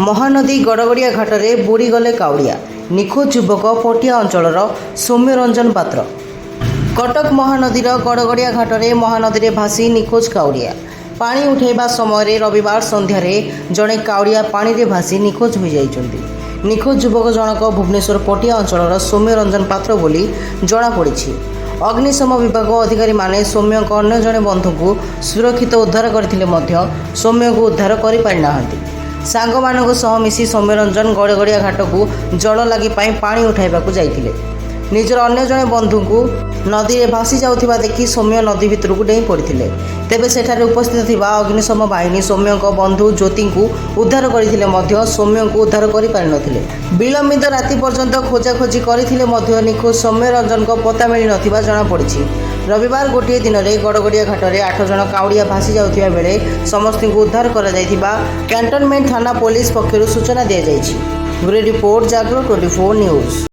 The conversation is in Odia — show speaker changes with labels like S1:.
S1: ମହାନଦୀ ଗଡ଼ଗଡ଼ିଆ ଘାଟରେ ବୁଡ଼ିଗଲେ କାଉଡ଼ିଆ। ନିଖୋଜ ଯୁବକ ପଟିଆ ଅଞ୍ଚଳର ସୌମ୍ୟରଞ୍ଜନ ପାତ୍ର। କଟକ ମହାନଦୀର ଗଡ଼ଗଡ଼ିଆ ଘାଟରେ ମହାନଦୀରେ ଭାସି ନିଖୋଜ କାଉଡ଼ିଆ। ପାଣି ଉଠାଇବା ସମୟରେ ରବିବାର ସନ୍ଧ୍ୟାରେ ଜଣେ କାଉଡ଼ିଆ ପାଣିରେ ଭାସି ନିଖୋଜ ହୋଇଯାଇଛନ୍ତି। ନିଖୋଜ ଯୁବକ ଜଣକ ଭୁବନେଶ୍ୱର ପଟିଆ ଅଞ୍ଚଳର ସୌମ୍ୟରଞ୍ଜନ ପାତ୍ର ବୋଲି ଜଣାପଡ଼ିଛି। ଅଗ୍ନିଶମ ବିଭାଗ ଅଧିକାରୀମାନେ ସୌମ୍ୟଙ୍କ ଅନ୍ୟ ଜଣେ ବନ୍ଧୁଙ୍କୁ ସୁରକ୍ଷିତ ଉଦ୍ଧାର କରିଥିଲେ ମଧ୍ୟ ସୌମ୍ୟଙ୍କୁ ଉଦ୍ଧାର କରିପାରିନାହାନ୍ତି। ସାଙ୍ଗମାନଙ୍କ ସହ ମିଶି ସୌମ୍ୟରଞ୍ଜନ ଗଡ଼ଗଡ଼ିଆ ଘାଟକୁ ଜଳ ଲାଗି ପାଇଁ ପାଣି ଉଠାଇବାକୁ ଯାଇଥିଲେ। ନିଜର ଅନ୍ୟ ଜଣେ ବନ୍ଧୁଙ୍କୁ ନଦୀରେ ଭାସି ଯାଉଥିବା ଦେଖି ସୌମ୍ୟ ନଦୀ ଭିତରକୁ ଡେଇଁ ପଡ଼ିଥିଲେ। ତେବେ ସେଠାରେ ଉପସ୍ଥିତ ଥିବା ଅଗ୍ନିଶମ ବାହିନୀ ସୌମ୍ୟଙ୍କ ବନ୍ଧୁ ଜ୍ୟୋତିଙ୍କୁ ଉଦ୍ଧାର କରିଥିଲେ ମଧ୍ୟ ସୌମ୍ୟଙ୍କୁ ଉଦ୍ଧାର କରିପାରିନଥିଲେ। ବିଳମ୍ବିତ ରାତି ପର୍ଯ୍ୟନ୍ତ ଖୋଜାଖୋଜି କରିଥିଲେ ମଧ୍ୟ ନିଖୋଜ ସୌମ୍ୟରଞ୍ଜନଙ୍କ ପତ୍ତା ମିଳିନଥିବା ଜଣାପଡ଼ିଛି। ରବିବାର ଗୋଟିଏ ଦିନରେ ଗଡ଼ଗଡ଼ିଆ ଘାଟରେ 8 ଜଣ କାଉଡ଼ିଆ ଭାସି ଯାଉଥିବା ବେଳେ ସମସ୍ତଙ୍କୁ ଉଦ୍ଧାର କରାଯାଇଥିବା କ୍ୟାଣ୍ଟନମେଣ୍ଟ ଥାନା ପୋଲିସ ପକ୍ଷରୁ ସୂଚନା ଦିଆଯାଇଛି। ବ୍ୟୁରୋ ରିପୋର୍ଟ, ଜାଗରଣ 24 ନ୍ୟୁଜ୍।